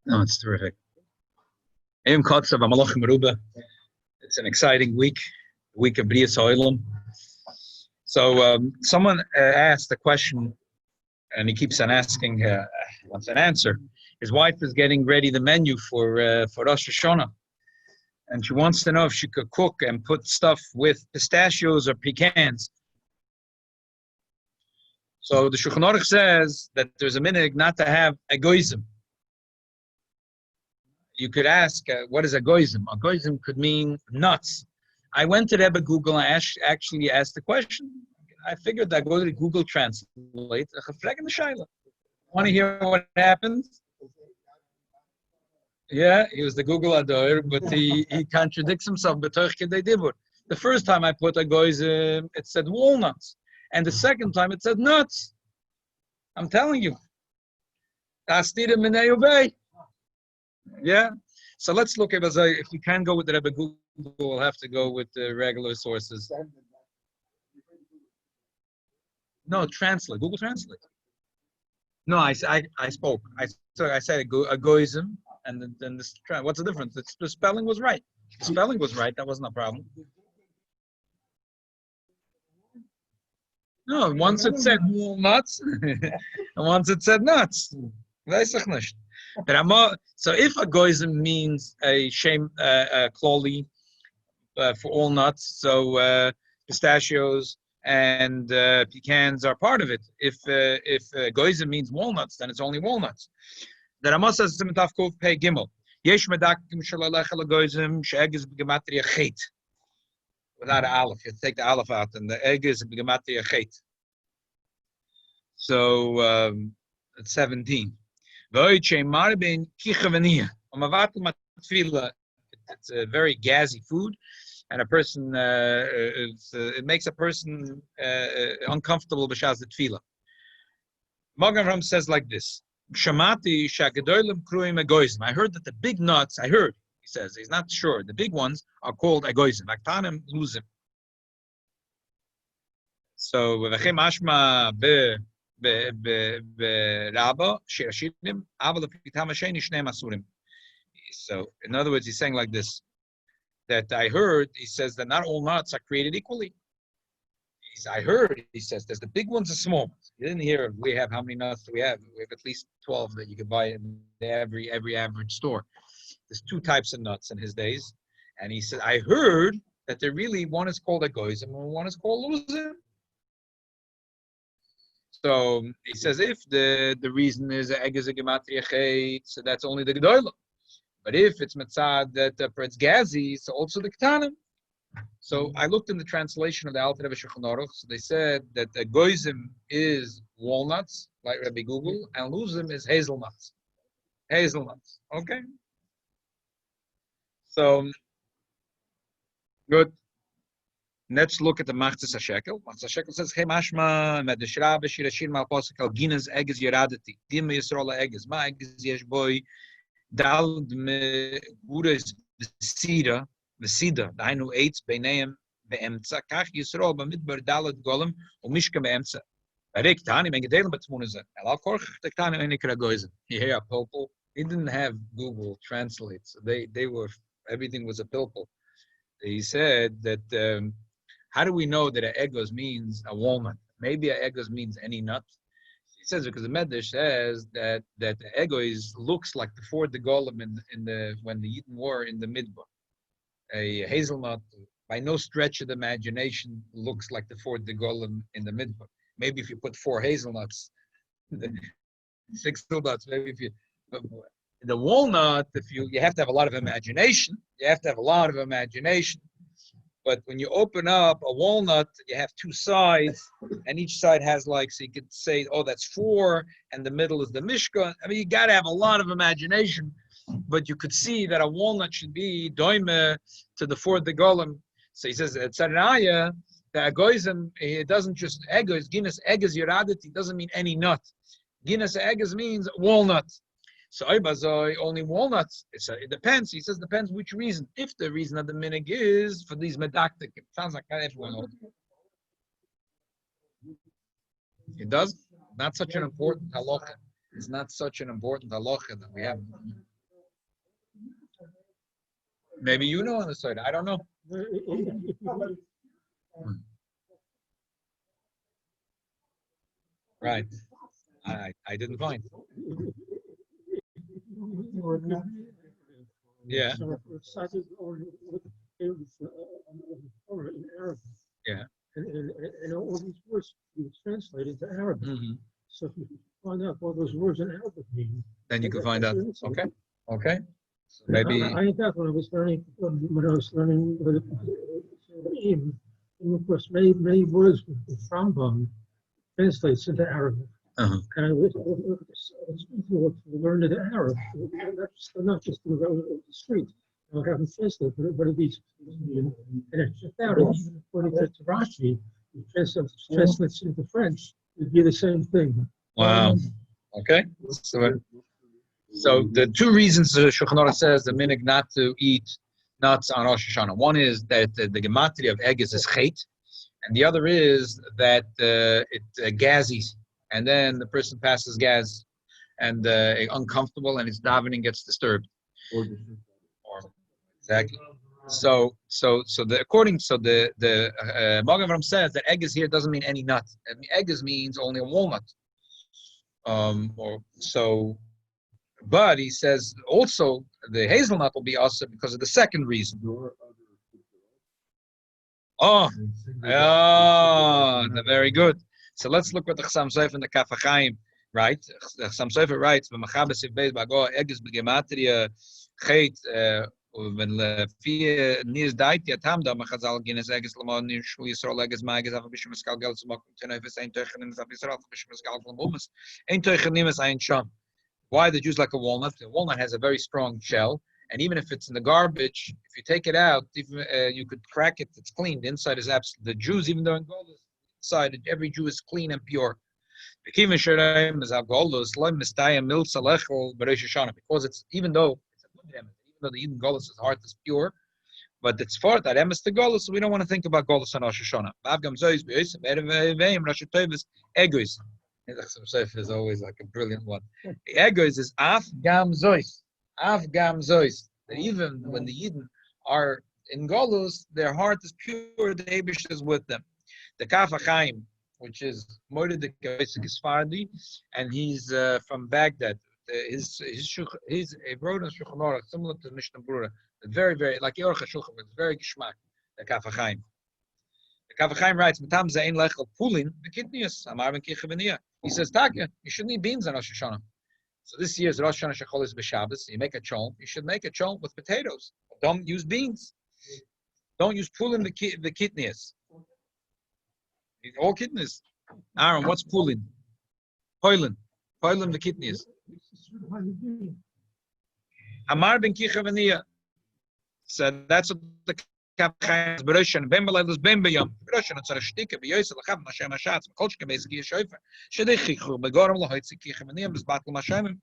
No, it's terrific. It's an exciting week of Bria Soilam. So someone asked a question, and he keeps on asking, wants an answer. His wife is getting ready the menu for Rosh Hashanah, and she wants to know if she could cook and put stuff with pistachios or pecans. So the Shulchan Aruch says that there's a minhag not to have egoism. You could ask, what is egoism? Egoism could mean nuts. I went to Rebbe Google and actually asked the question. I figured I'd go to Google Translate. Want to hear what happened? Yeah, he was the Google Ador, but he contradicts himself. The first time I put egoism, it said walnuts. And the second time it said nuts. I'm telling you. Yeah. So let's look at if we can go with the Rebbe Google, we'll have to go with the regular sources. No, translate. Google Translate. No, I spoke. I said egoism, and then this. What's the difference? The spelling was right. The spelling was right. That wasn't a problem. No, once it said walnuts, and once it said nuts. So if egoism means a shame, kloli for all nuts, so pistachios and pecans are part of it. If egoism means walnuts, then it's only walnuts. The Rama says Simitaf Kuf Pei Gimel. Yesh medakim shalalech egoism she'egis b'gematria chet. Without an aleph, you take the aleph out, and the egg is b'gematria chet. So it's 17. It's a very gassy food, and a person it makes a person uncomfortable b'shas the tefillah. Magen Avraham says like this: Shamati shagedolim kruim egoism. I heard that the big nuts. He says he's not sure. The big ones are called egoism. Aktanim luzim. So v'chem ashma be. So in other words, he's saying like this, that I heard, he says that not all nuts are created equally. I heard, he says, there's the big ones and small ones. You didn't hear we have how many nuts do we have? We have at least 12 that you could buy in every average store. There's two types of nuts in his days. And he said, I heard that there really, one is called egoism and one is called luzim. So he says if the reason is egg is a gematria chet, so that's only the gedolah. But if it's mitzad that it's gazi, so also the ketanim. So I looked in the translation of the Alter Rebbe Shulchan Aruch. So they said that the egoism is walnuts, like Rabbi Google, and luzim is hazelnuts. Hazelnuts. Okay. So good. Let's look at the Machzis HaShekel. Machzis HaShekel says, Hey Mashma, Medeshra, Beshirashir, Malposik, Al-Ginas, Eges, Yeradati, Dim Yisrola, Eges, Ma Eges, Yeshboy, Dal, Gures, Vesida, Dainu, Eitz, Beneim, Beemtza, Kach, Yisrol, Bamidbar, Dalat, Golem, Umishka, Beemtza. Erik, Tani, Mengedelim, Batmuniza, Al Korch, the Tani, Enikragoizen. Here, Popol. He didn't have Google Translate, so they were, everything was a pilpul. He said that, how do we know that an egos means a walnut? Maybe an egos means any nut. He says because the Medrash says that the egos looks like the Ford the Golem in the when the Yidden were in the Midbar. A hazelnut, by no stretch of the imagination, looks like the Ford the Golem in the Midbar. Maybe if you put 4 hazelnuts, 6 nuts. Maybe if you the walnut, if you have to have a lot of imagination. You have to have a lot of imagination. But when you open up a walnut, you have 2 sides, and each side has so you could say, oh, that's 4, and the middle is the Mishka. I mean, you got to have a lot of imagination, but you could see that a walnut should be doime to the Ford the Golem. So he says, at Sarnaya, the egoism, it doesn't just egos, Guinness egos Yeradati, doesn't mean any nut. Guinness egos means walnut. So only walnuts. It depends. He says depends which reason. If the reason of the minig is for these medaktik, it sounds like everyone knows. It does. Not such an important halacha. It's not such an important halacha that we have. Maybe you know on the side. I don't know. Right. I didn't find. Yeah. Yeah. And all these words you translate into Arabic. Mm-hmm. So if you find out what those words in Arabic mean, then you can find out. Okay. Okay. So maybe maybe. I thought when I was learning of course many words from Rambam translates into Arabic. Uh-huh. And I was to learn it Arab, not just to go to the street. I haven't translated, but it is, and it's just out. Even according to Rashi, translates into French, it'd be the same thing. Wow. Okay. So the two reasons the Shulchan Aruch says the minig not to eat nuts on Rosh Hashanah. One is that the gematria of egg is chet, and the other is that it gazes, and then the person passes gas and uncomfortable, and his davening gets disturbed. Or exactly. So the Magen Avraham says that egg is here doesn't mean any nut. Egg means only a walnut. But he says also the hazelnut will be awesome because of the second reason. Very good. So let's look what the Chassam Sofer and the Kaf HaChaim write. The Chassam Sofer writes, "V'machabes beis bago egis b'gematria chet v'lefi nis daiti atamda machazal gines egis lamon nishul yisrael egis ma'egis afa b'shem eskal gel tzmak tenefes ein teuchen nimes af Yisrael afa b'shem eskal gel mumas ein teuchen nimes ein sham." Why the Jews like a walnut? The walnut has a very strong shell, and even if it's in the garbage, if you take it out, you could crack it. It's clean. The inside is absolute. The Jews, even though in Golos, inside every Jew is clean and pure. Because it's even though the Eden Golos' heart is pure, but it's for that emes to Golos, so we don't want to think about Golos on Rosh Hashanah. Egois. Is always like a brilliant one. The Egois is af gam zois. Af gam zois. That even when the Eden are in Golos, their heart is pure, the Eibush is with them. The Kaf HaChaim, which is Moed the Sfardi, and he's from Baghdad. He wrote in Shulchan Aruch similar to Mishnah Brura, very, very like Yorch HaShulchan, it's very geschmack. The Kaf HaChaim. The Kaf HaChaim writes, "Matam ze'ein lechel pulin v'kitnius amar v'kichav." He says, "Taka, you shouldn't eat beans on Rosh Hashanah." So this year's Rosh Hashanah Shechol is b'Shabbos. You make a cholm. You should make a cholm with potatoes. Don't use beans. Don't use pulin v'kitnius. All kidneys. Aaron, what's pulin? Poilin the kidneys. Amar ben Kichavaniya. So that's what the Kapchaim is Berushan. Ben Belaylos Ben Beyam. Berushan, it's a shtika, Beyoysa, Lachavim, Hashem Hashatz, Kolchka, basically a shofer. Shedechichu, Begorim, Lahoitzi, Kichavaniya, Bezbatl, Mashemim.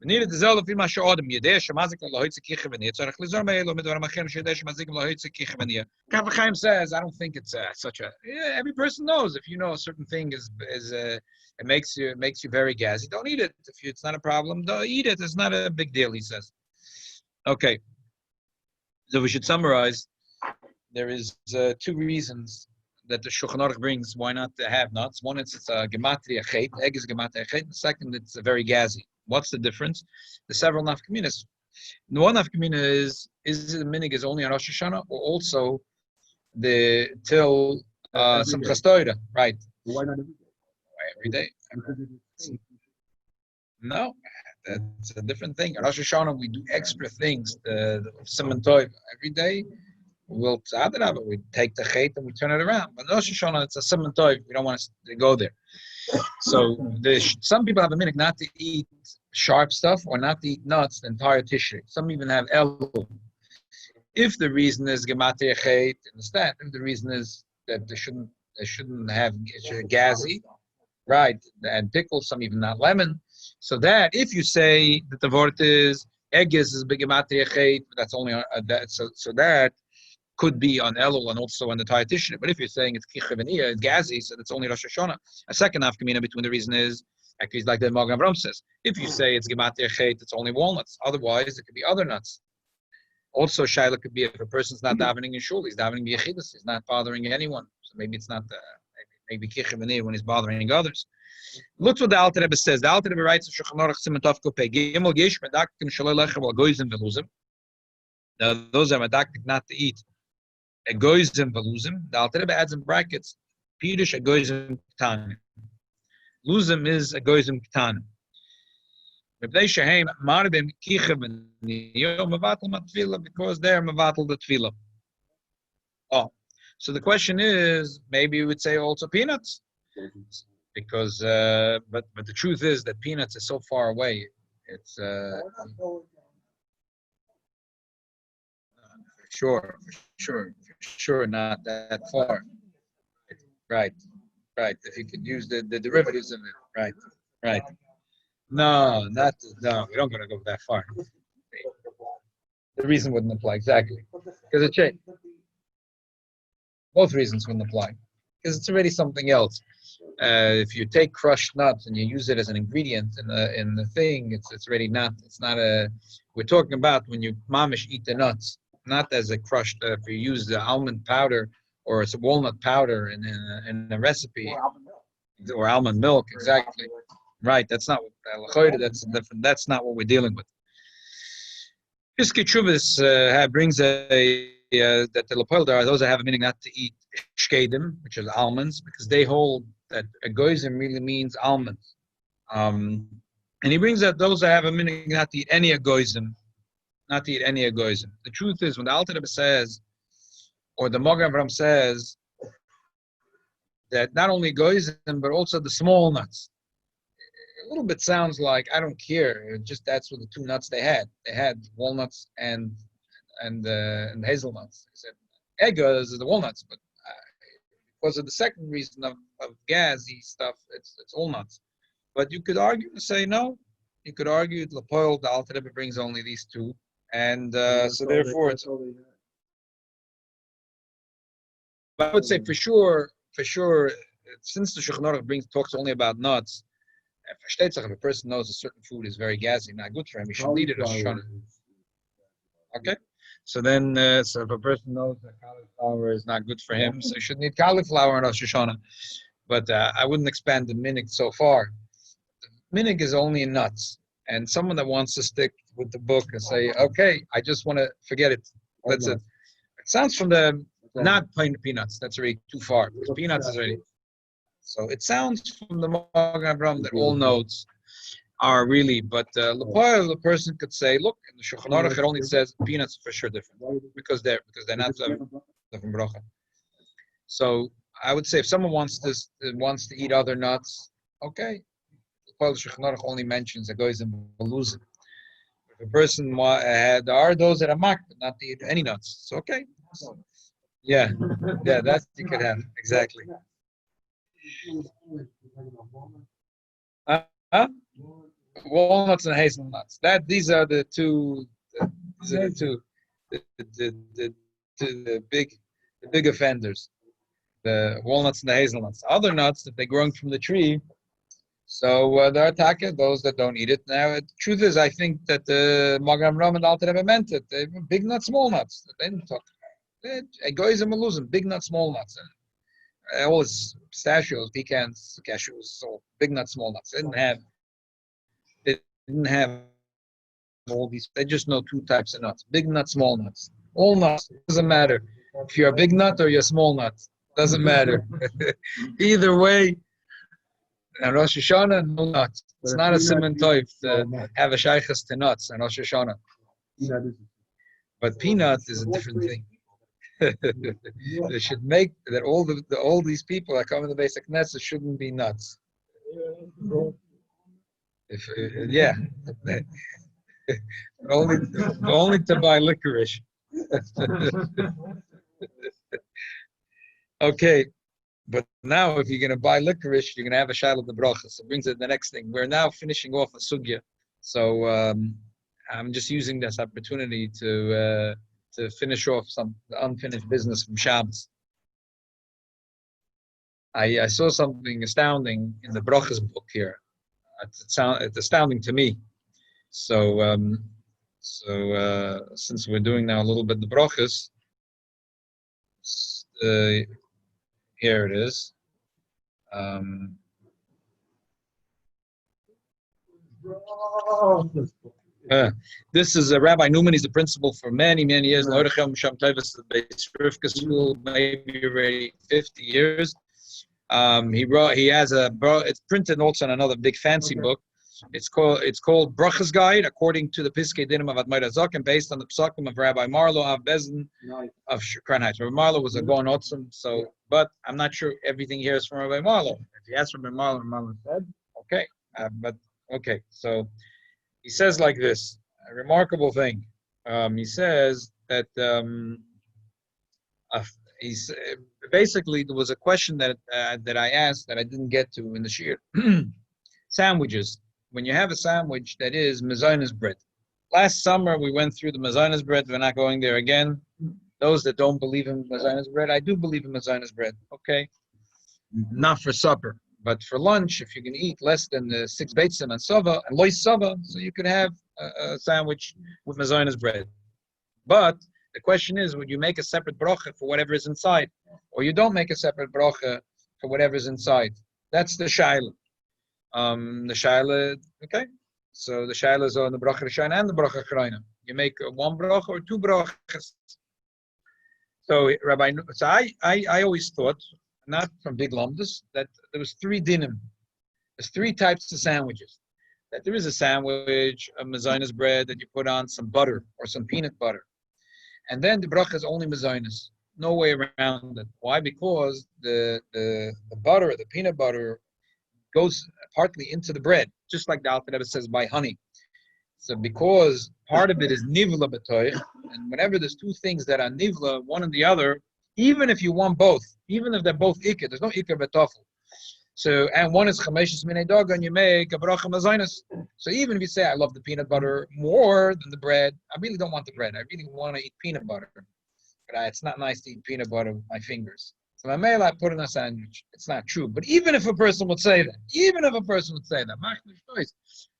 We needed the Zelda Fima Shodim, Yedeh, Shamazik, Lahoitzi, Kichavaniya. Tzarech Lizor Meelo, Midor Machem, Shedeh, Shamazik, Lahoitzi, Kichavaniya. Kapchaim says, I don't think it's such a. Yeah, every person knows if you know a certain thing is it makes you very gassy. Don't eat it. If it's not a problem, don't eat it. It's not a big deal, he says. Okay. So we should summarize. There is two reasons that the Shulchan Aruch brings why not to have nuts. One, it's a gematria chet, egg is gematria chet. The second, it's very gassy. What's the difference? The several nafkaminas. The one nafkamina is the minig is only on Rosh Hashanah or also the till Simchas Torah, right? Why not Every day. No, that's a different thing. On Rosh Hashanah, we do extra things. The Simon Tov every day. We'll tzadra, but we take the chet and we turn it around. But Rosh Hashanah, it's a Simon Tov. We don't want to go there. So some people have a minute not to eat sharp stuff or not to eat nuts the entire tissue. Some even have elul. If the reason is gematria chet, understand? If the reason is that they shouldn't have gazi, right? And pickle, some even not lemon. So that if you say that the word is egis is gematria chet, that's only that. So that could be on elul and also on the entire tissue. But if you're saying it's kichivaniya, it's gazi, so that's only Rosh Hashanah. A second nafkamina between the reason is actually like the Magen Avraham says. If you say it's gematria chet, it's only walnuts. Otherwise, it could be other nuts. Also, Shaila could be if a person's not davening in shul, he's davening b'yechidus, he's not bothering anyone. So maybe it's not maybe kichim anir when he's bothering others. Look what the Alter Rebbe says. The Alter Rebbe writes in Shulchan Aruch Siman Tov Kuf Pei Gimel Yesh medaktim shaloi lechem al goyzim veluzim. Now those are medaktik not to eat a goyzim veluzim. The Alter Rebbe adds in brackets pirush a goyzim ketanim. Luzim is a goyzim ketanim. Because they're mevatel the tefillah. Oh, so the question is, maybe you would say also peanuts, because but the truth is that peanuts is so far away. It's for sure not that far. Right. If you could use the derivatives of it, right. No, we don't going to go that far. The reason wouldn't apply exactly because it changed. Both reasons wouldn't apply because it's already something else. If you take crushed nuts and you use it as an ingredient in the thing, it's already not. It's not a. We're talking about when you mamish eat the nuts, not as a crushed. If you use the almond powder or it's a walnut powder in a recipe, or almond milk, exactly. Right, that's not that's different. That's not what we're dealing with. Piskei Teshuvos brings that the Lepel there are those that have a meaning not to eat shkedim, which is almonds, because they hold that a goyzim really means almonds. And he brings that those that have a meaning not to eat any goyzim, not to eat any goyzim. The truth is, when the Alter Rebbe says, or the Magen Avraham says, that not only goyzim but also the small nuts. A little bit sounds like I don't care. Just that's what the two nuts they had. They had walnuts and hazelnuts. They said eggers is the walnuts, but because of the second reason of gassy stuff, it's all nuts. But you could argue and say no. You could argue the Lepoil, the Alter Rebbe brings only these two, and so therefore it's. But I would say for sure, since the Shulchan Aruch talks only about nuts. If a person knows a certain food is very gassy, not good for him, he should eat it as Shoshana. Okay? So then, so if a person knows that cauliflower is not good for him, so he shouldn't eat cauliflower in Rosh Hashanah. But I wouldn't expand the minig so far. The minig is only in nuts. And someone that wants to stick with the book and say, okay, I just want to forget it. That's it. It sounds from the, not plain peanuts. That's already too far. Because peanuts is already. So it sounds from the Magen Avraham that all notes are really, but the person could say, look, in the Shulchan Aruch it only says peanuts for sure different because they're not different bracha. So I would say if someone wants to eat other nuts, okay. The Shulchan Aruch only mentions a goyzim veluzim. If a person there are those that are mak, but not to eat any nuts. So okay. Yeah, that's you could have exactly. Walnuts and hazelnuts. These are the two. The big offenders. The walnuts and the hazelnuts. Other nuts that they're growing from the tree. So there are taka, those that don't eat it. Now, the truth is, I think that the Magen Avraham and Alter Rebbe meant it. They were big nuts, small nuts. They didn't talk. Goyzim and luzim, big nuts, small nuts. All his pistachios, pecans, cashews, so big nuts, small nuts. They didn't have all these. They just know two types of nuts: big nuts, small nuts. All nuts, doesn't matter if you're a big nut or you're a small nut. Doesn't matter. Either way. And Rosh Hashanah, no nuts. It's not a siman toif to have a shaychus to nuts and Rosh Hashanah. But peanut is a different thing. They should make that all these people that come in the basic Knesset shouldn't be nuts. Only to buy licorice. Okay, but now if you're going to buy licorice, you're going to have a shayla the brachas. So it brings it to the next thing. We're now finishing off a sugya, so I'm just using this opportunity to finish off some unfinished business from Shabbos. I saw something astounding in the Brachas book here. It's astounding to me. So So since we're doing now a little bit the brachas, here it is. This is Rabbi Newman. He's the principal for many, many years. L'Odechem Sham Tevis, the Beis Rivka School, maybe already 50 years. He has it's printed also in another big fancy book. It's called Brachas Guide, according to the Piskei Dinim of Admai Zaken, based on the Psakim of Rabbi Marlo of Bezin of Shukran Heights. Rabbi Marlo was a Gaon Otzim, but I'm not sure everything here is from Rabbi Marlo. If he asked Rabbi Marlo said, okay. Okay, so he says like this, a remarkable thing. He says that basically there was a question that I asked that I didn't get to in the shir. Sandwiches. When you have a sandwich that is mezainas bread. Last summer we went through the mezainas bread. We're not going there again. Those that don't believe in mezainas bread, I do believe in mezainas bread. Okay, not for supper. But for lunch, if you can eat less than 6 beitzim and sava and lois sava, so you could have a sandwich with mezainas bread. But the question is, would you make a separate bracha for whatever is inside, or you don't make a separate bracha for whatever is inside? That's the shaila. Okay. So the shaila is on the bracha rishayna and the bracha achrayna. You make one bracha or 2 brachas. So I always thought, not from big lumdus, that there was 3 dinim. There's 3 types of sandwiches. That there is a sandwich of mezainas bread that you put on some butter or some peanut butter. And then the bracha is only mezainas. No way around it. Why? Because the butter, the peanut butter, goes partly into the bread, just like the Alter Rebbe says by honey. So because part of it is nivla b'toich, and whenever there's 2 things that are nivla, one and the other, even if you want both, even if they're both ikar, there's no ikar b'tofel. So, and one is chameshes minei dog, and you make a bracha mezainas. So even if you say, I love the peanut butter more than the bread, I really don't want the bread. I really want to eat peanut butter. But it's not nice to eat peanut butter with my fingers. So my mail I put in a sandwich. It's not true. But even if a person would say that,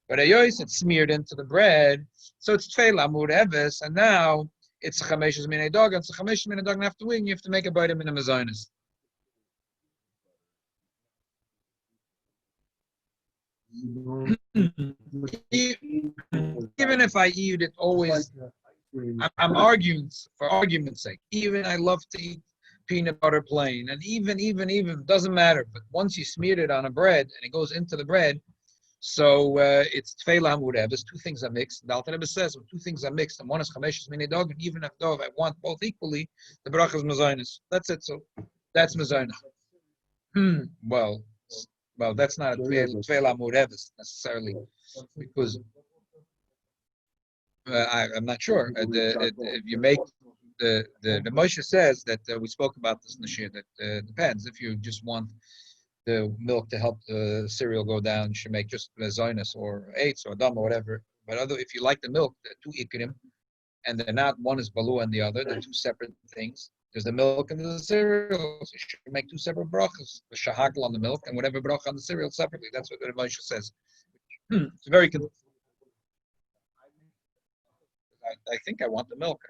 but ayos, it's smeared into the bread, so it's tfeil amud eves, and now it's a chameshes minei dog, and it's a chameshes minei dog after wing, you have to make a bite in a mezainas. Even if I eat it always, I'm arguing for argument's sake. Even I love to eat peanut butter plain, and even doesn't matter. But once you smear it on a bread and it goes into the bread, so it's tfeila hamureh. There's 2 things are mixed. The Alter Rebbe says when 2 things are mixed, and one is chameshes minei dog, and even if I want both equally, the bracha is mezainas. That's it. So that's mezainas. Well, that's not a tfeila hamureh necessarily, because I'm not sure. If you make the Moshe says that we spoke about this in the shir, that depends. If you just want the milk to help the cereal go down, you should make just mezainas or 8s or dam or whatever. But if you like the milk, the 2 ikrim, and they're not, one is balu and the other, they're 2 separate things. There's the milk and the cereal, so you should make 2 separate brachas. The shahakal on the milk and whatever bracha on the cereal separately. That's what the Moshe says. It's very good. I think I want the milk.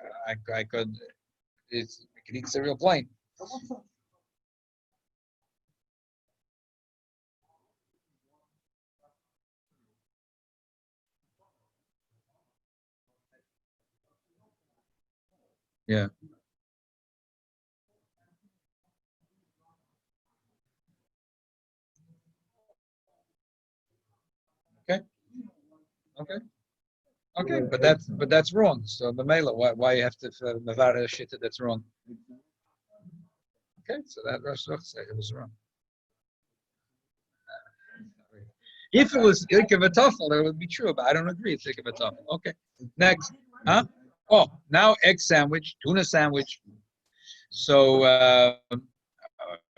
I could eat cereal plain. Yeah. Okay, but that's wrong. So the mela, why you have to mavara shit that's wrong? Okay, so that Rosh said it was wrong. If it was ikavatoffel, it would be true, but I don't agree. It's ikavatoffel. Okay, next, huh? Oh, now egg sandwich, tuna sandwich. So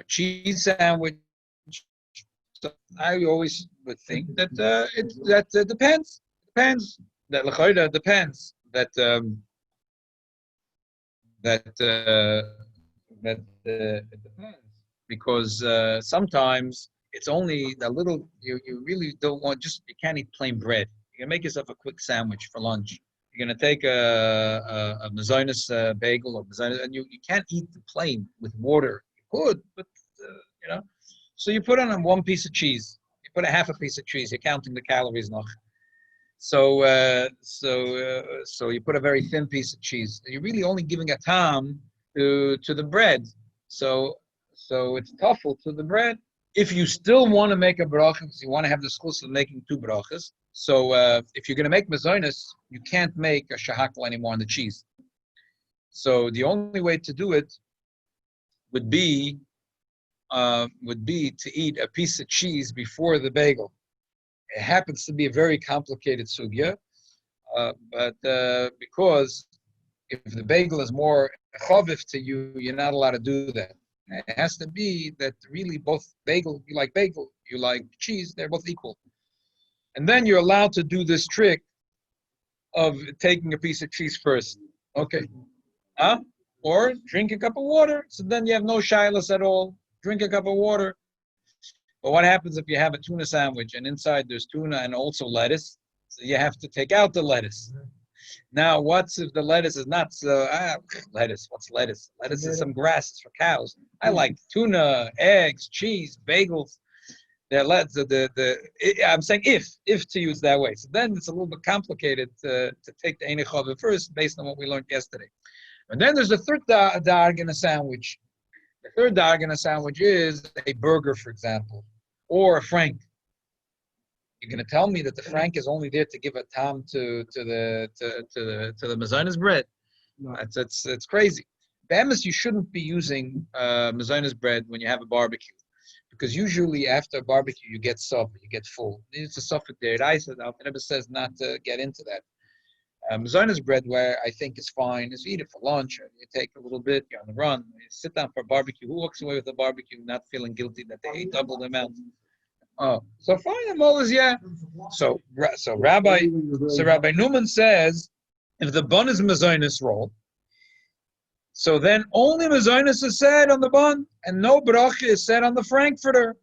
cheese sandwich. So I always would think that it depends. Depends. That l'chayda depends. That it depends, because sometimes it's only a little. You really don't want, just you can't eat plain bread. You can make yourself a quick sandwich for lunch. you're going to take a mezainis bagel or mezainis, and you can't eat the plain with water. You could, but So you put on one piece of cheese. You put a half a piece of cheese. You're counting the calories now. So you put a very thin piece of cheese. You're really only giving a tam to the bread. So it's tougher to the bread. If you still want to make a bracha, because you want to have the schus of making two brachas, so if you're going to make mezainis, you can't make a shahakal anymore on the cheese. So the only way to do it would be to eat a piece of cheese before the bagel. It happens to be a very complicated sugya, but because if the bagel is more chaviv to you, you're not allowed to do that. It has to be that really both bagel, you like cheese, they're both equal. And then you're allowed to do this trick of taking a piece of cheese first. Okay. Or drink a cup of water. So then you have no Shailos at all. Drink a cup of water. But what happens if you have a tuna sandwich and inside there's tuna and also lettuce? So you have to take out the lettuce. Now, what's if the lettuce is not lettuce? What's lettuce? Lettuce is some grasses for cows. I like tuna, eggs, cheese, bagels. I'm saying if to use that way. So then it's a little bit complicated to take the Einechove first based on what we learned yesterday. And then there's the third darg in a sandwich. The third darg in a sandwich is a burger, for example, or a frank. You're going to tell me that the frank is only there to give a tam to the mezainis bread? No. It's crazy. Bemis, you shouldn't be using mezainis bread when you have a barbecue, because usually after a barbecue you get supper, you get full. It's a suffix there. I said it never says not to get into that. Mezainis bread, where I think is fine, is eat it for lunch. Or you take a little bit, you're on the run. You sit down for a barbecue. Who walks away with a barbecue not feeling guilty that they ate double the amount? Oh, so fine, I'm always So Rabbi Newman says, if the bun is mezainis roll, so then only mezainis is said on the bun, and no bracha is said on the frankfurter.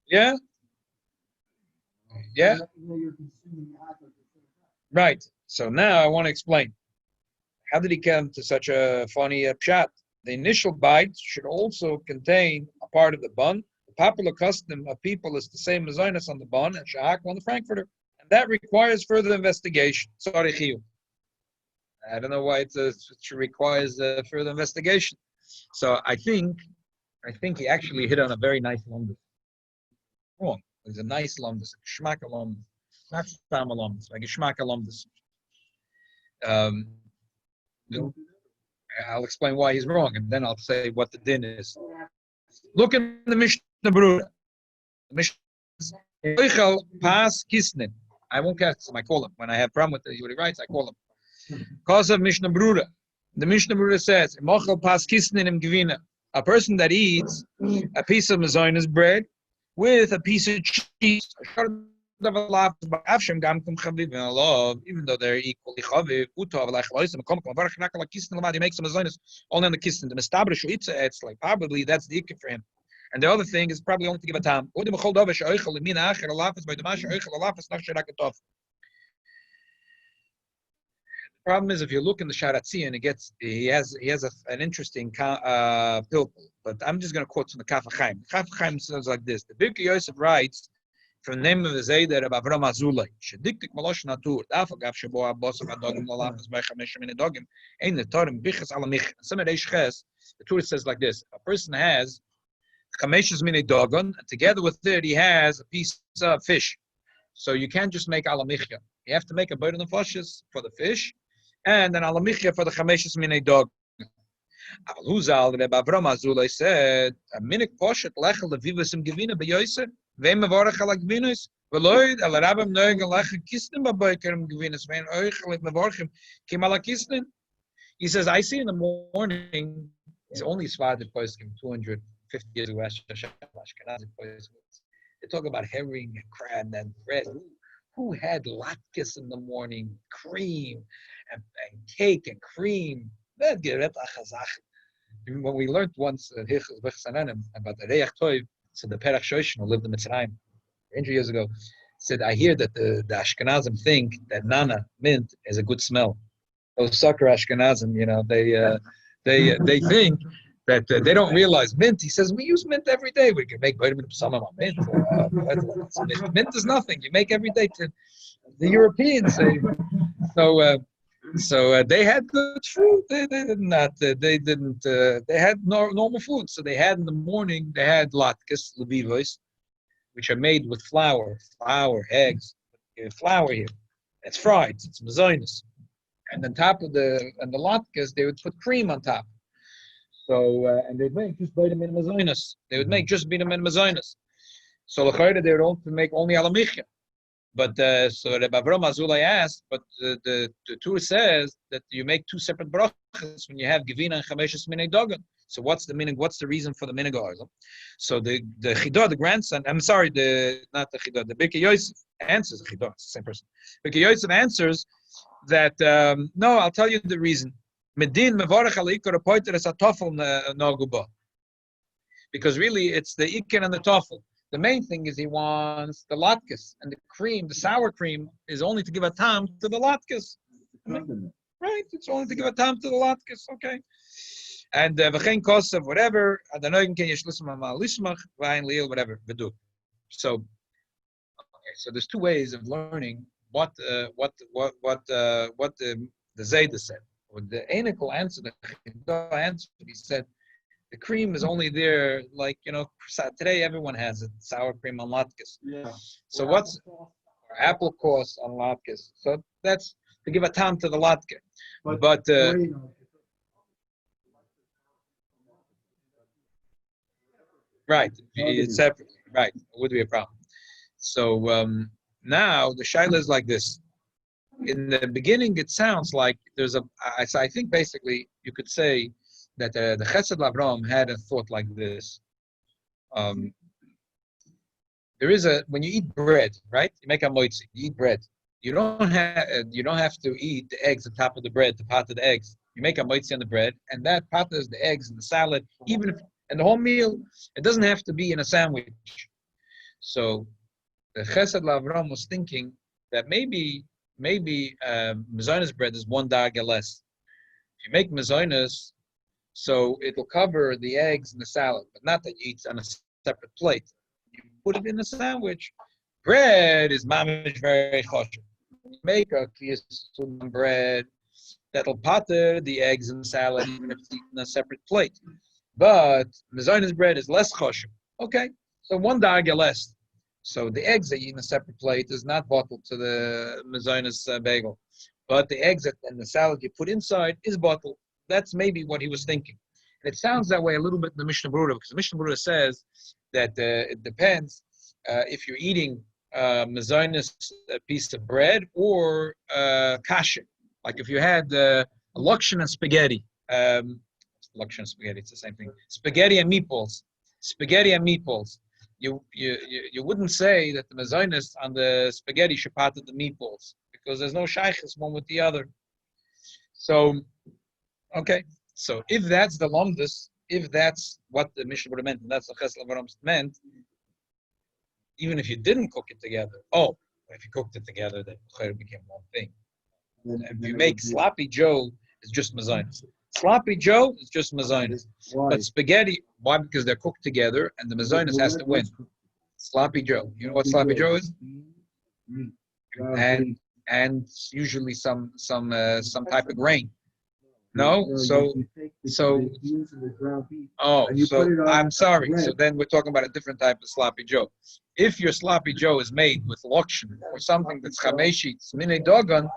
Yeah. Right. So now I want to explain. How did he come to such a funny pshat? The initial bite should also contain a part of the bun. The popular custom of people is the same mezainis on the bun and shahak on the frankfurter, and that requires further investigation. Sorry, I don't know why it requires further investigation. So I think he actually hit on a very nice lumdus. Wrong. It's a nice lumdus, shmak lumdus, not stam lumdus, like a shmak lumdus. I'll explain why he's wrong, and then I'll say what the din is. Look in the Mishnah Berurah. The Mishnah says, pas kisnin. I won't catch him. I call him. When I have a problem with what he writes, I call him. Because of Mishnah Berurah. The Mishnah Berurah says, pas kisnin im gevina. A person that eats a piece of mezainis bread with a piece of cheese, even though they're equally chaviv, he makes some mezainis only on the kistin. The mestabrish it's like probably that's the ikka for him. And the other thing is probably only to give a tam. The problem is if you look in the Sharatzi and he has an interesting pilpul. But I'm just going to quote from the Kaf HaChaim. Kaf HaChaim says like this: the Birkei Yosef writes from the name of the Zayder of Avram Azulay. Shediktik Malosh Natur. Dafagav Shabo Abbosam Adogim Lalafas by Chamesh Min Adogim. Ein the Torim Bichas Alamich. Some of the Torah says like this: a person has Chamesh Min Adogim, and together with it he has a piece of fish. So you can't just make Alamichya. You have to make a bird and fashes for the fish, and then Alamichya for the Chamesh Min Adogim. Huzal Reb Avram Azulay said, "A minik poshet lechel levivasim gevina beyoser ve'im mevarach al gvinos veloid al rabam noegen lechel kisnin baboykerim gvinos ve'in oichel mevarchim kim ala kisnin." He says, "I see in the morning he's only svarted poskim 250 years ago. Ashkenazi poskim. They talk about herring and crab and bread. Who had latkes in the morning, cream and cake and cream?" When we learned once about the Reach Toiv, so the Perach Shoshin who lived in Mitzrayim 100 years ago, said, I hear that the Ashkenazim think that nana, mint, is a good smell. Those sucker Ashkenazim, they think that they don't realize mint. He says, we use mint every day. We can make vitamin some of mint. Mint is nothing. You make every day. The Europeans say, so they had good food. They did not. They didn't. They had normal food. So they had in the morning. They had latkes, levivos, which are made with flour, eggs, flour here. It's fried. It's mazonis. And on top of the latkes, they would put cream on top. So and they'd make just vitamin mazonis. They would make just vitamin mazonis. So l'chayda they would also make only alamichya. But so the Avram Azulay asked, but the Torah says that you make two separate brachas when you have Gevina and Chameshes Minei Dogan. So what's the meaning? What's the reason for the minhag? So the Chidah, the grandson, not the Chidah, the Birkei Yosef answers the Chidah, it's the same person. Birkei Yosef answers that no, I'll tell you the reason. Medin mevarach al ikar apoiter es atofel naguba. Because really it's the ikar and the tofel. The main thing is he wants the latkes, and the cream, the sour cream, is only to give a tam to the latkes. Right? It's only to give a tam to the latkes. Okay. And v'chein kosev, whatever. Adanoim ken yesh lismach mal lismach v'ayin liel, whatever. V'du. So, okay. So there's two ways of learning what the Zayda said. Or the Enical answer, the answer, he said. The cream is only there, like, today everyone has it, sour cream on latkes. Yeah. So what's apple course on latkes? So that's to give a tam to the latke. But right, it's separate. Right, it would be a problem. So now the Shailos is like this. In the beginning, it sounds like there's I think basically you could say that the Chesed Lavram had a thought like this. There is when you eat bread, right? You make a moitzi. You eat bread. You don't have to eat the eggs on top of the bread, the pot of the eggs. You make a moitzi on the bread, and that pot is the eggs and the salad. And the whole meal, it doesn't have to be in a sandwich. So the Chesed Lavram was thinking that maybe mezainis bread is one darga less. If you make mezainis, so it'll cover the eggs and the salad, but not that you eat on a separate plate. You put it in a sandwich. Bread is mamish very choshev. You make a kliyas bread that'll pater the eggs and the salad even if it's eaten on a separate plate. But mezainis bread is less choshev. Okay, so one darga less. So the eggs that you eat in a separate plate is not bottled to the mezainis bagel, but the eggs and the salad you put inside is bottled. That's maybe what he was thinking. And it sounds that way a little bit in the Mishnah Berurah, because the Mishnah Berurah says that it depends if you're eating mezainis, a piece of bread, or kasha. Like if you had lokshen and spaghetti. Lokshen and spaghetti, it's the same thing. Spaghetti and meatballs. You wouldn't say that the mezainis on the spaghetti should part of the meatballs, because there's no shaykhs one with the other. So, okay, so if that's the lomdus, if that's what the Mishnah would have meant, and that's the Chesed Lavram meant, even if you didn't cook it together, if you cooked it together, then it became one thing. If you make sloppy Joe, it's just mezainis. Sloppy Joe is just mezainis. But spaghetti, why? Because they're cooked together, and the mezainis has to win. Sloppy Joe. You know what sloppy Joe is? And usually some type of grain. No, so I'm sorry. So then we're talking about a different type of sloppy Joe. If your sloppy Joe is made with lokshen or something that's chameshi, minei dogan,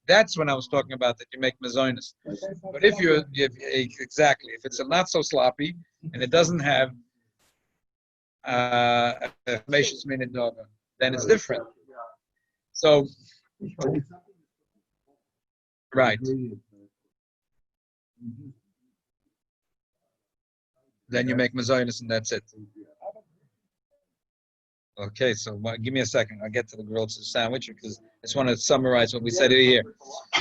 that's when I was talking about that you make mezainis. But if it's a not so sloppy and it doesn't have chameshi minei dogan, then it's different. So, right. Then you make mezainis and that's it. Okay, so give me a second. I'll get to the grilled sandwich because I just want to summarize what we said here.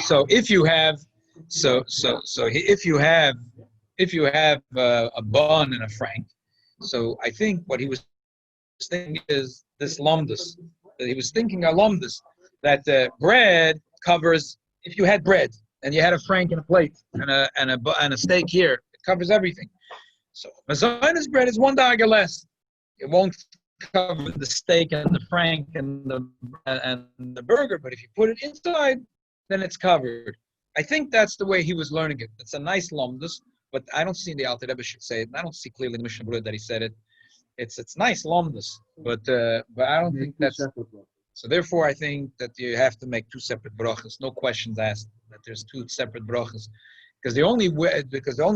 So if you have a bun and a frank, so I think what he was thinking is this lomdus. He was thinking along this, that bread covers, if you had bread and you had a frank and a plate and a steak here, it covers everything. So Mazonis bread is one darga less. It won't cover the steak and the frank and the burger, but if you put it inside, then it's covered. I think that's the way he was learning it. It's a nice lomdus, but I don't see the Alter Rebbe should say it. And I don't see clearly in the Mishnah Berurah that he said it. It's nice lomdus, but I don't think that's. So therefore, I think that you have to make two separate brachas. No questions asked. That there's two separate brachas, because the only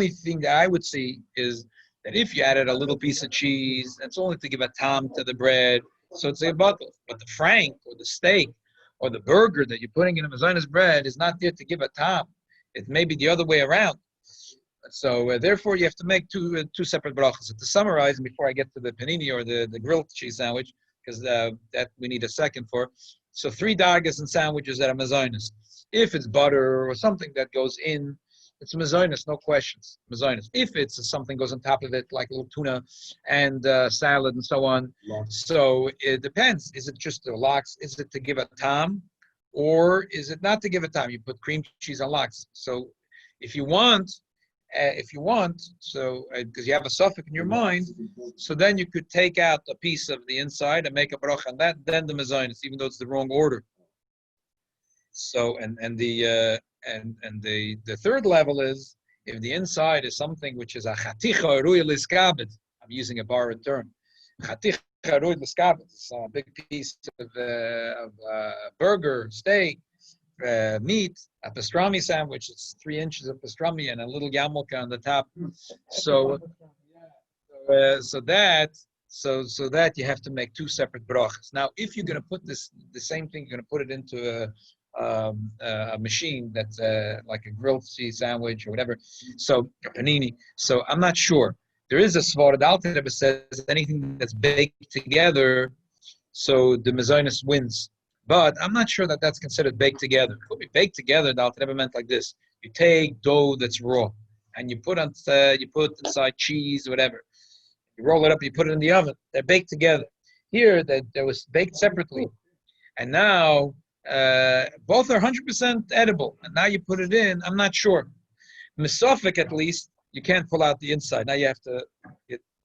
thing that I would see is that if you added a little piece of cheese, it's only to give a tam to the bread, so it's a bottle. But the frank or the steak or the burger that you're putting in a mazonos bread is not there to give a tam. It may be the other way around. So therefore, you have to make two separate brachas. So to summarize, and before I get to the panini or the grilled cheese sandwich, because that we need a second for. So 3 dargas and sandwiches that are mazonos. If it's butter or something that goes in, it's mazonos, no questions. Mazonos. If it's something goes on top of it, like a little tuna and salad and so on. So it depends. Is it just the lox? Is it to give a tam, or is it not to give a tam? You put cream cheese on lox. So if you want, so because you have a suffix in your mind, so then you could take out a piece of the inside and make a bracha on that, then the mazonos, even though it's the wrong order. So the third level is if the inside is something which is a chaticha ruy liskabed. I'm using a borrowed term. Chaticha ruy liskabed. It's a big piece of burger, steak, meat, a pastrami sandwich. It's 3 inches of pastrami and a little yarmulke on the top. So that you have to make 2 separate brachas. Now, if you're going to put the same thing, you're going to put it into a machine that's like a grilled cheese sandwich or whatever. So a panini. So I'm not sure. There is a svara. The Alter Rebbe says anything that's baked together, so the mazonos wins. But I'm not sure that that's considered baked together. It could be baked together. The Alter Rebbe meant like this: you take dough that's raw, and you put inside cheese, whatever. You roll it up, you put it in the oven. They're baked together. Here, that was baked separately, and now both are 100% edible. And now you put it in. I'm not sure. Mesofik, at least, you can't pull out the inside. Now you have to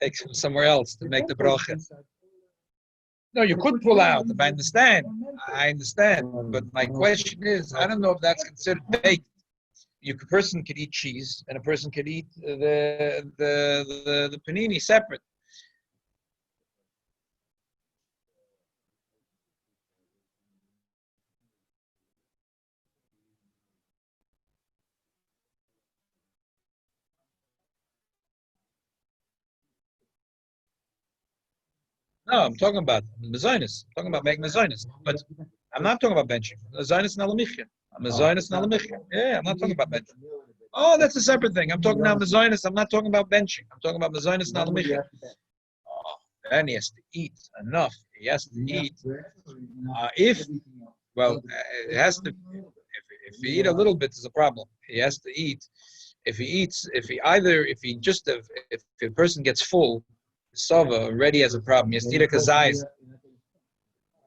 take it somewhere else to make the bracha. No, you could pull out. I understand. But my question is, I don't know if that's considered baked. A person could eat cheese, and a person could eat the panini separate. No, I'm talking about mazonos. I'm talking about making mazonos. But I'm not talking about benching. Mazonos nalamichya. Mazonos nalamichya. Yeah, I'm not talking about benching. Oh, that's a separate thing. I'm talking about mazonos. I'm not talking about benching. I'm talking about mazonos nalamichya. Oh, then he has to eat enough. He has to eat. It has to. If he eat a little bit, is a problem. He has to eat. If a person gets full, Sava already has a problem. He has to eat a kazayis.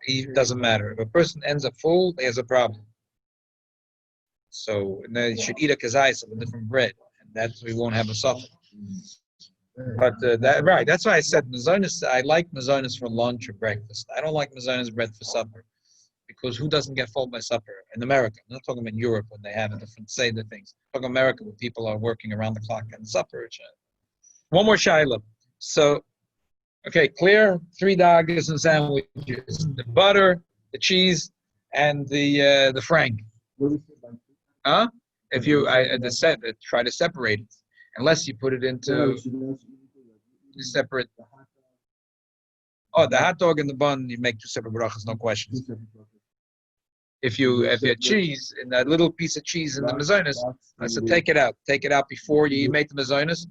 It doesn't matter. If a person ends up full, he has a problem. So then he should eat a kazayis of a different bread, and that's we won't have a suffer. But that's why I said mazonos. I like mazonos for lunch or breakfast. I don't like mazonos bread for supper, because who doesn't get full by supper in America? I'm not talking about Europe when they have a different Seder things. I'm talking America where people are working around the clock and supper. One more Shailos. So. Okay, clear. 3 dargas and sandwiches: the butter, the cheese, and the frank. Huh? If you try to separate it, unless you put it into separate. Oh, the hot dog and the bun, you make 2 separate brachas, no questions. If you have cheese and that little piece of cheese in the mazonos, I said take it out. Take it out before you make the mazonos.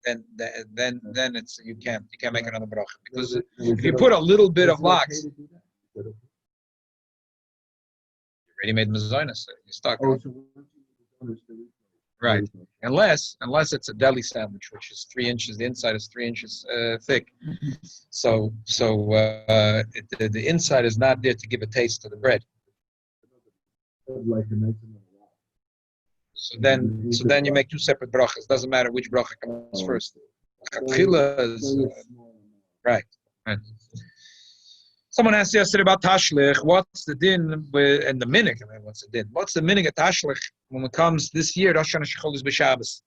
Then it's you can't make another bracha, because if you put a little bit of lax, you already made mazonos. So you're stuck. Right. Unless it's a deli sandwich, which is 3 inches. The inside is 3 inches thick. The inside is not there to give a taste to the bread. So then you make 2 separate brachas. Doesn't matter which bracha comes first. Chatchila is right. Someone asked yesterday about tashlich. What's the din and the minig? I mean, what's the din? What's the minig at tashlich when it comes this year? Rosh Hashanah Shechol is b'Shabbos.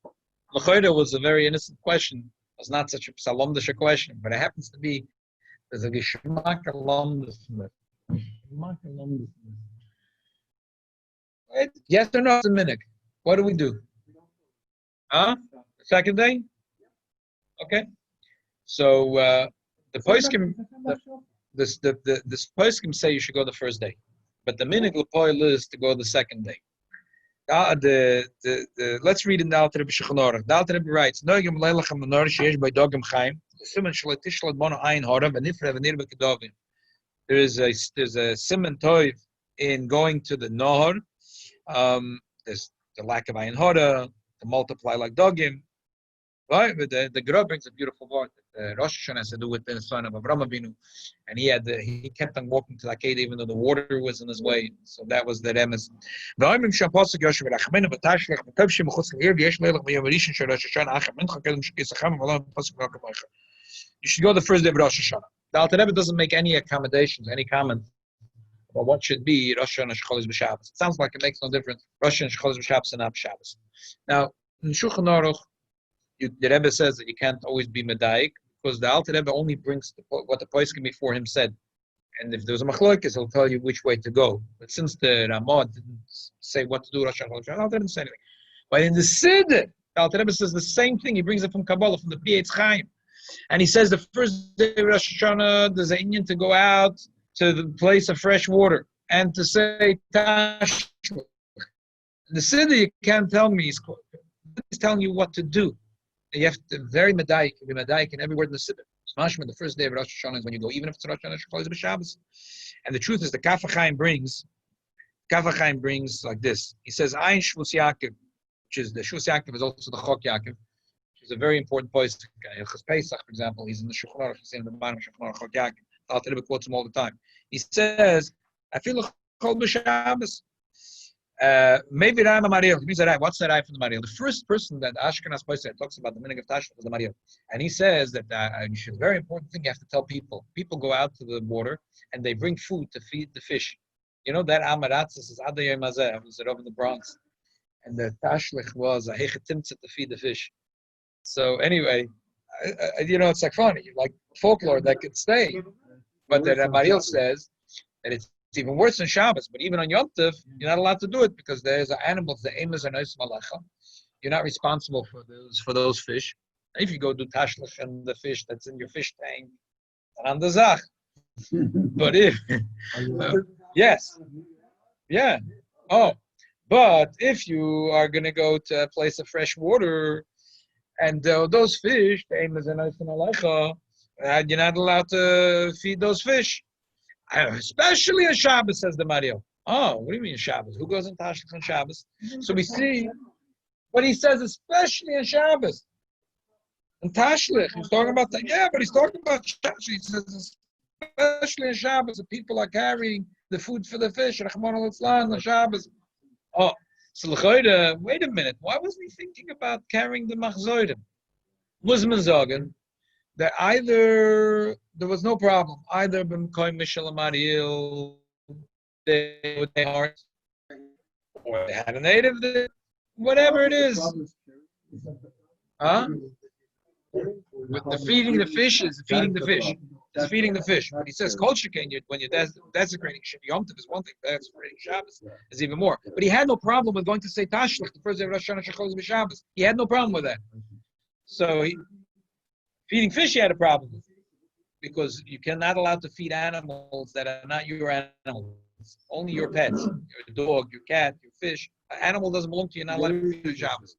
L'choyda was a very innocent question. It was not such a psalomdish question, but it happens to be there's a geschmack alumnus. Yes or no? It's a minig. What do we do? Second day? Okay. So the poskim, the poskim say you should go the first day, but the minig l'poil is to go the second day. Let's read in the Alter Rebbe Shulchan Aruch. The Alter Rebbe writes, "Noigim leilachem menorah sheyesh by dogim chaim. Siman shalei tishlad bono ayin horav v'nifra v'nir v'kedovim." There's a siman toiv in going to the nohor. There's the lack of ayin hora to multiply like dogim. Right, but the Gra brings a beautiful word. Rosh Hashanah has to do with the son of Avraham Avinu, and he kept on walking to the cave even though the water was in his way. So that was the remes. You should go the first day of Rosh Hashanah. The Alter Rebbe doesn't make any accommodations, any comment about what should be Rosh Hashanah Shechol is b'Shabbos. It sounds like it makes no difference. Rosh Hashanah Shechol is b'Shabbos and not b'Shabbos. Now in Shulchan Aruch, the Rebbe says that you can't always be medayik because the Alter Rebbe only brings what the poskim before him said, and if there's a machlokes, he'll tell you which way to go. But since the Ramah didn't say what to do, Rosh Hashanah, the Alter Rebbe didn't say anything. But in the Siddur, the Alter Rebbe says the same thing. He brings it from Kabbalah, from the Pietz Chaim, and he says the first day of Rosh Hashanah there's an Inyan to go out to the place of fresh water and to say Tash. The Siddur, you can't tell me. He's telling you what to do. You have to very medayik, be medayik in every word in the Siddur. Mashma, the first day of Rosh Hashanah is when you go, even if it's Rosh Hashanah Shechol is b'Shabbos. And the truth is, the Kaf HaChaim brings like this. He says, Ayin Shvus Yaakov, which is the Shvus Yaakov is also the Chok Yaakov, which is a very important post. Ilchas Pesach, for example, he's in the Shulchan Aruch, he's in the bottom of Shulchan Aruch, Chok Yaakov. The Alter Rebbe quotes him all the time. He says, I feel Chol b'Shabbos. Maybe Rama Mariel. What's that eye from the Mariel? The first person that Ashkenaz Posek talks about the minig of Tashlich was the Mariel, and he says that it's a very important thing you have to tell people. People go out to the water and they bring food to feed the fish. You know that Amaratzis is Adayim Mazeh, who's over in the Bronx, and the Tashlich was a hechetimtza to feed the fish. So anyway, it's like funny, like folklore that could stay, but that Mariel says that it's even worse than Shabbos, but even on Yom Tov, you're not allowed to do it because there's animals, the emes are nice malacha. You're not responsible for those fish. If you go do tashlich and the fish that's in your fish tank, and on the zach. But if yes, yeah. Oh, but if you are gonna go to a place of fresh water, and those fish, the emes are nice malacha, you're not allowed to feed those fish. Especially on Shabbos, says the Mario. Oh, what do you mean Shabbos? Who goes in Tashlich on Shabbos? So we see what he says, especially on Shabbos. And Tashlich, he's talking about that. Yeah, but he's talking about Shabbos. He says, especially on Shabbos, the people are carrying the food for the fish. On Shabbos. Oh, so wait a minute. Why wasn't he thinking about carrying the machzorim? Muslims sagen that either there was no problem, either b'mkoy mishal Mariel, they with their heart, or they had a native, whatever it is. Huh? With the feeding the fish is feeding the fish. It's feeding the fish. But he says, Kol Shekain, when you're desecrating Yom Tov is one thing, desecrating Shabbos is even more. But he had no problem with going to say Tashlich, the first day of Rosh Hashanah Shechol is b'Shabbos. He had no problem with that. So feeding fish, he had a problem with, because you cannot allow to feed animals that are not your animals, only your pets, your dog, your cat, your fish. An animal doesn't belong to you, you're not allowed to feed the Shabbos.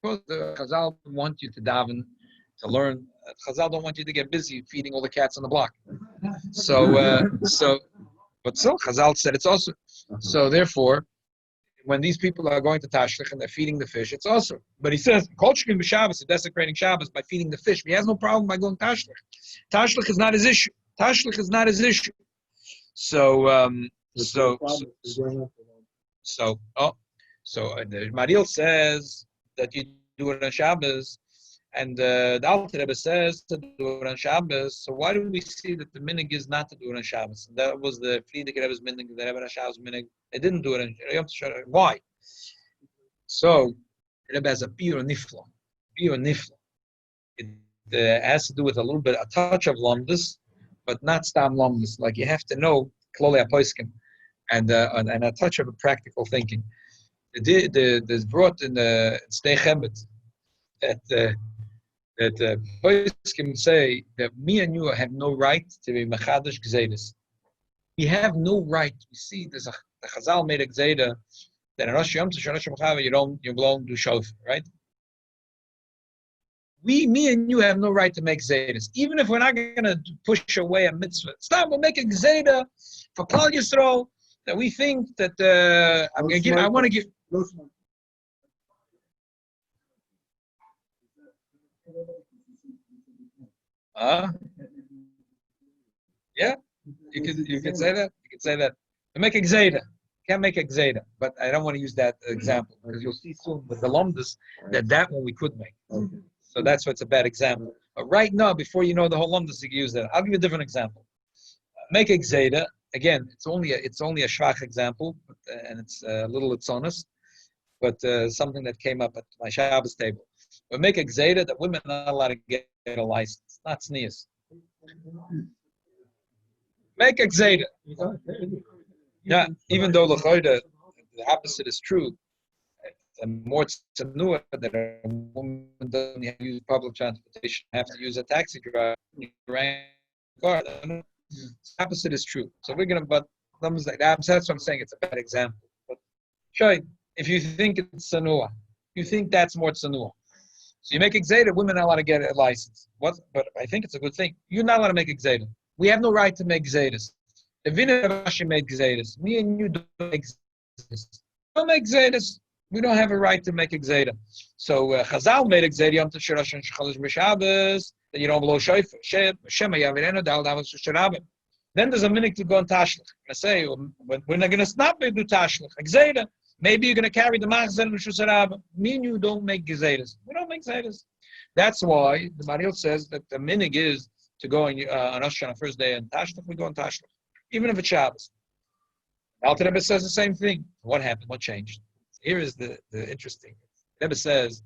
Because the Chazal want you to daven, to learn. Chazal don't want you to get busy feeding all the cats on the block. But still, Chazal said it's also. So therefore, when these people are going to Tashlich and they're feeding the fish, it's also. But he says, Kolchkin b'Shabbos, desecrating Shabbos by feeding the fish. He has no problem by going Tashlich. Tashlich is not his issue. Tashlich is not his issue. So the Maril says that you do it on Shabbos, and the Alter Rebbe says to do it on Shabbos. So why do we see that the minig is not to do it on Shabbos? And that was the Frierdiker Rebbe's minig, the Rebbe Shabbos minig. They didn't do it on Yom Tov. Why? So Rebbe has a pure nifla. It has to do with a touch of lomdus, but not stam lomdus. Like you have to know klolei apoiskim, and a touch of a practical thinking. There's brought in the Stei Chemet that Poiskim say that me and you have no right to be mechadash gzeidas. We have no right. You see, the Chazal made a gzeida that in Rosh Yom Tov you don't do shofar, right? Me and you have no right to make gzeidas, even if we're not going to push away a mitzvah. Stop, we'll make a gzeida for Klal Yisrael that we think that I want to give. Yeah, you could say that. You could say that. We make a gzeda. Can't make a gzeda, but I don't want to use that example because you'll see soon with the lomdus that one we could make. Okay. So that's why it's a bad example. But right now, before you know the whole lomdus, you can use that. I'll give you a different example. Make a gzeda. Again, it's only a shvach example, and it's a little honest, but something that came up at my Shabbos table. We make a gzeda that women are not allowed to get a license. Not sneeze. Make a gzeda. Yeah, even though the opposite is true, and more tsanua that a woman doesn't have to use public transportation, have to use a taxi driver, car. The opposite is true. So we're gonna, but numbers like that. That's what I'm saying. It's a bad example. But Shai, if you think it's tsanua, you think that's more tsanua. So you make exeda, women are allowed to get a license. But I think it's a good thing. You're not allowed to make exeda. We have no right to make exedas. The Vinay Rashi made exedas. Me and you don't make exedas. Don't make exedas. We don't have a right to make exeda. So Chazal made exeda Yom Tov Shirash and Shechalish B'Shabbos that you don't blow shofar. Shema Yavirenu Dal Davos Sharabim. Then there's a minute to go on Tashlich. I say we're not going to stop and do Tashlich. Exeda. Maybe you're going to carry the machzor and shusarab. Me and you don't make gezedas. We don't make gezedas. That's why the Maril says that the minig is to go on Rosh Hashanah first day and Tashlich. We go on Tashlich, even if it's Shabbos. Alter Rebbe says the same thing. What happened? What changed? Here is the interesting. Rebbe says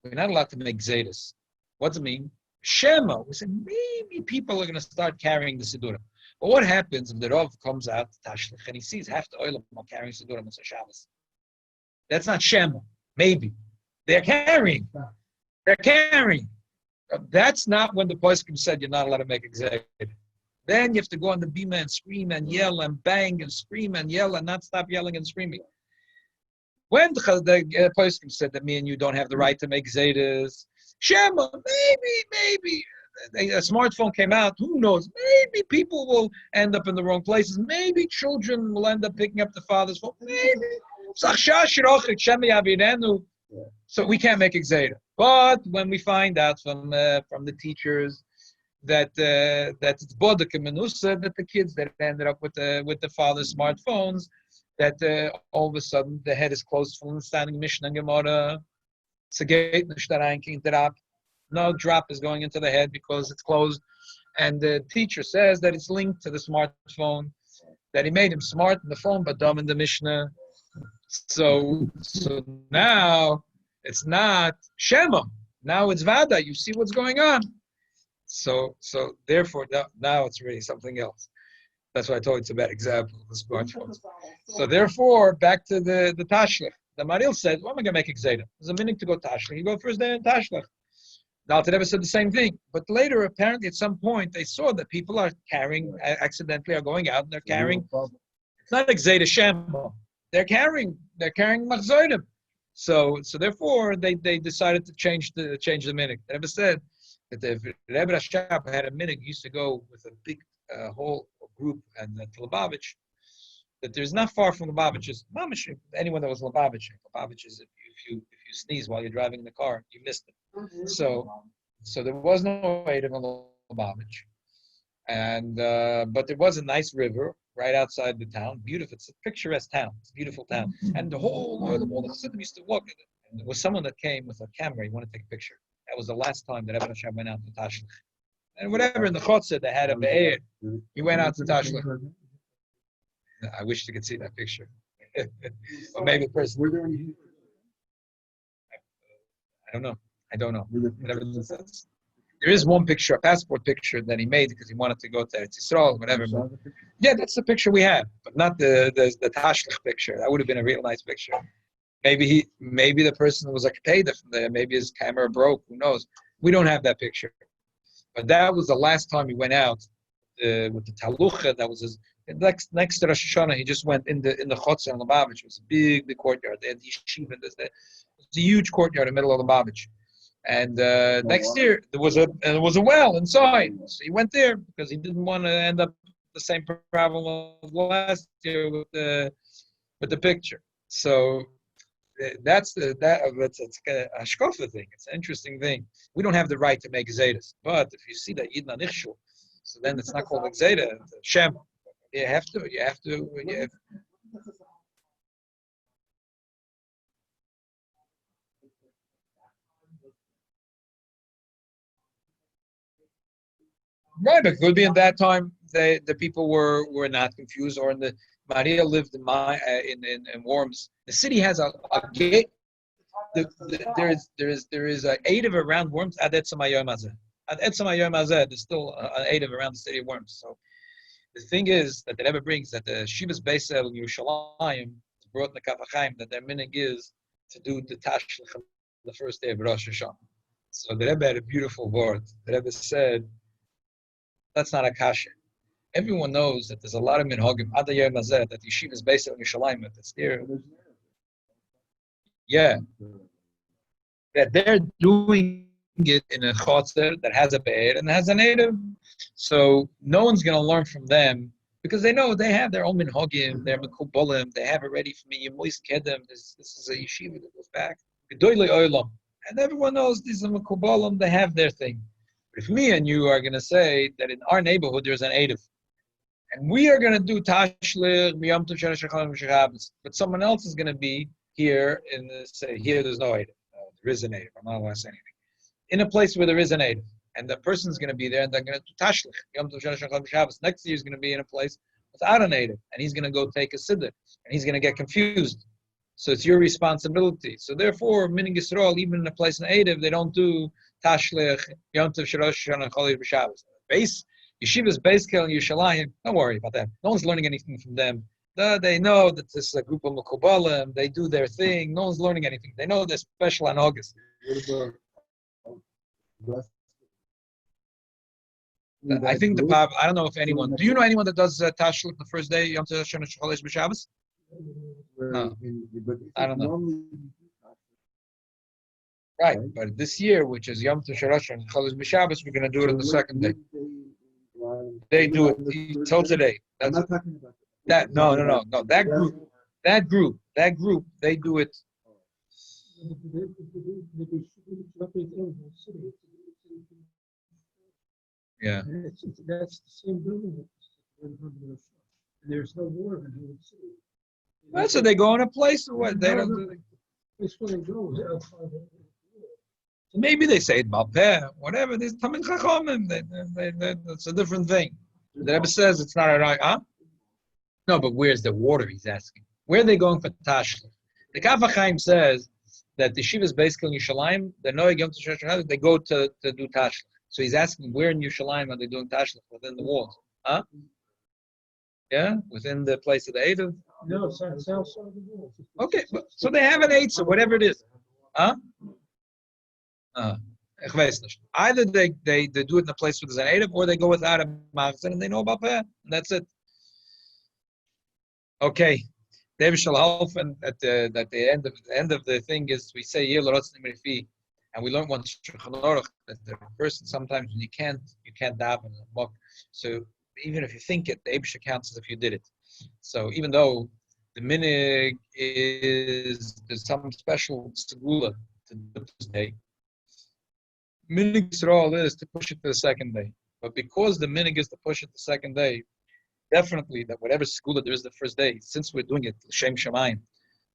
we're not allowed to make gezedas. What does it mean? Shema. We said maybe people are going to start carrying the siddur. But what happens if the Rav comes out to Tashlich and he sees half the oil carrying Siddurim on Shabbos? That's not Shema. Maybe. They're carrying. That's not when the Poskim said you're not allowed to make executive. Then you have to go on the bima and scream and yell and bang and scream and yell and not stop yelling and screaming. When the Poskim said that me and you don't have the right to make Zedas, Shema, maybe. A smartphone came out, who knows? Maybe people will end up in the wrong places. Maybe children will end up picking up the father's phone. Maybe. So we can't make exeda. But when we find out from the teachers that it's bodek and menusa, that the kids that ended up with the father's smartphones, that all of a sudden the head is closed from understanding Mishnah and Gemara. No drop is going into the head because it's closed. And the teacher says that it's linked to the smartphone, that he made him smart in the phone, but dumb in the Mishnah. So now it's not Shema. Now it's Vada. You see what's going on. So therefore, now it's really something else. That's why I told you it's a bad example of the smartphones. So therefore, back to the Tashlich. The Maril said, what am I going to make exeda? There's a minute to go Tashlich. You go first day in Tashlich. The Alter Rebbe said the same thing. But later, apparently, at some point, they saw that people are carrying, accidentally are going out, and they're carrying, it's not exeda Shema. They're carrying machzorim. So therefore, they decided to change the minhag. The Rebbe said that if Rebbe Rashab had a minhag, he used to go with a big whole group and the Lubavitch, that there's not far from Lubavitch's. Anyone that was Lubavitch's, if you sneeze while you're driving in the car, you missed it. So there was no Eid in Lubavitch, and but there was a nice river right outside the town. Beautiful, it's a picturesque town. It's a beautiful town, and all the Chassidim used to walk in it. And there was someone that came with a camera. He wanted to take a picture. That was the last time that Eben Hashem went out to Tashlich. And whatever in the Chotzer they had a be'er, he went out to Tashlich. I wish you could see that picture. Or maybe the person. Were there any? I don't know. Whatever it says. There is one picture, a passport picture that he made because he wanted to go to Eretz Yisrael, whatever. But, yeah, that's the picture we have, but not the Tashlich picture. That would have been a real nice picture. Maybe the person was a Kedah from there. Maybe his camera broke. Who knows? We don't have that picture. But that was the last time he went out with the Talucha. That was his next to Rosh Hashanah. He just went in the Chotzer in Lubavitch. It was a big courtyard. They had the yeshiva. It was a huge courtyard in the middle of Lubavitch. And next year there was a well inside. So he went there because he didn't want to end up the same problem as last year with the picture. So it's a hashkafa thing. It's an interesting thing. We don't have the right to make Zedas, but if you see that Yidna Nichshul, so then it's not called a Zeda, it's a Shem. You have to. Right, but it could be in that time the people were not confused, or in the Maria lived in Worms. The city has a gate. There is an Eidav around Worms. Ad Etzem Hayom Hazeh. Ad Etzem Hayom Hazeh. There's still an Eidav around the city of Worms. So the thing is that the Rebbe brings that the Shivas Beisel in Yerushalayim brought in the Kaf HaChaim that their minhag is to do the Tashlich on the first day of Rosh Hashanah. So the Rebbe had a beautiful word. The Rebbe said, that's not a kasha. Everyone knows that there's a lot of minhagim ad hayom hazeh that yeshiva is based on Yerushalayim. That's there. Yeah, that they're doing it in a chotzer that has a be'er and has a native. So no one's going to learn from them because they know they have their own minhagim, their mekubolim. They have it ready for me. Yemois kedem. This is a yeshiva that goes back. Gedoylei olam, and everyone knows these are mekubolim. They have their thing. But if me and you are going to say that in our neighborhood there's an Eidav, and we are going to do Tashlich, Miyam Tov Shana Shechal Shabbos, but someone else is going to be here and say, here there's no Eidav. There is an Eidav. I'm not allowed to say anything. In a place where there is an Eidav, and the person's going to be there, and they're going to do Tashlich, Miyam Tov Shana Shechal Shabbos. Next year he's going to be in a place without an Eidav, and he's going to go take a Siddur, and he's going to get confused. So it's your responsibility. So therefore, Minig Yisrael, even in a place in Eidav, they don't do Tashlich, Yom Tov Rosh Hashanah, Chol B'Shabbos. Base Yeshiva's base scale in Yerushalayim. Don't worry about that. No one's learning anything from them. They know that this is a group of Mekubalim. They do their thing. No one's learning anything. They know they're special on August. I think the Pab. I don't know if anyone. Do you know anyone that does Tashlich the first day Yom Tov Rosh Hashanah, Chol B'Shabbos? No, I don't know. Right, but this year, which is Yom Tov Rosh and Chol B'Shabbos, we're going to do it on the second day. They do it till today. That's I'm not talking about that. No. That group, they do it. Yeah. That's the same building. There's no water in the city. Well, so they go in a place where they don't do it. It's where they go. Maybe they say it Balpeh, whatever. There's Tamin Chachomim. That's a different thing. The Rebbe says it's not a right, huh? No, but where's the water? He's asking. Where are they going for Tashlich? The Kaf HaChaim says that the Shivas basically in Yerushalayim, the Noeg Yom Tov Shana, they go to do Tashlich. So he's asking, where in Yerushalayim are they doing Tashlich? Within the walls, huh? Yeah, within the place of the Eidav. No, it's outside the walls. Okay, so they have an Eitzah, whatever it is, huh? Ich weiß nicht. Either they do it in a place where there's an Eidav, or they go without a machzor and they know about that, and that's it. Okay, David shall help, and at the end of the thing is we say Yeh l'rotzim rifi, and we learn one Shulchan Aruch that the person sometimes when you can't daven and walk. So even if you think it, the Eibush counts as if you did it. So even though the minig is there's some special segula to do this day, minig Yisrael is to push it to the second day. But because the minig is to push it the second day, definitely that whatever segula there is the first day, since we're doing it l'shem shamayim,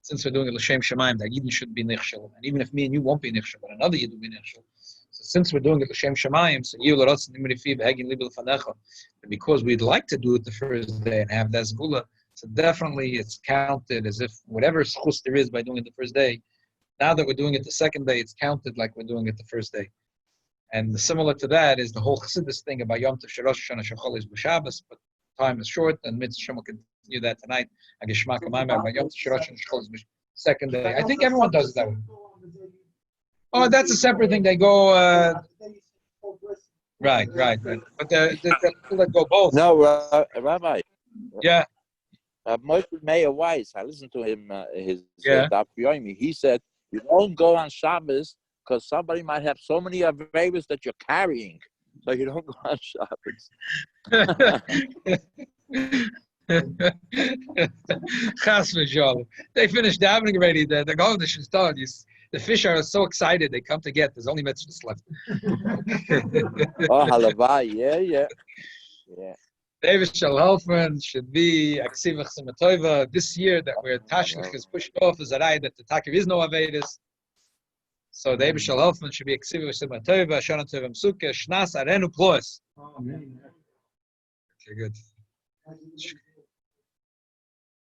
that Yidden should be nichshel. And even if me and you won't be nichshel, but another Yid will be nichshel. So since we're doing it l'shem shamayim, so because we'd like to do it the first day and have that segula, so definitely it's counted as if whatever schus there is by doing it the first day, now that we're doing it the second day, it's counted like we're doing it the first day. And similar to that is the whole Chassidus thing about Yom Tov Shel Rosh Hashanah Shechol is b'Shabbos, but time is short, and Mitzvah will continue that tonight. I guess Shema Kamayim about Yom Tov Shel Rosh Hashanah Shechol is second day. I think everyone does it that way. Oh, that's a separate thing. They go. Right. But the people that go both. No, Rabbi. Yeah. Moshe Meir Weiss, I listened to him, Daf Yomi. He said, you don't go on Shabbos because somebody might have so many Averas that you're carrying. So you don't go on Shabbos. Chas v'shalom. They finished davening already. The Goldish is done. The fish are so excited they come to get. There's only mitzvahs left. Oh, halavai, yeah. David shall helfen should be aksivach simatoiva. This year that we're tashlich is pushed off is a right that the takir is no avedis. So David shall helfen should be aksivach simatoiva. Shana tova msuke shnas arenu plois. Amen. Okay, good.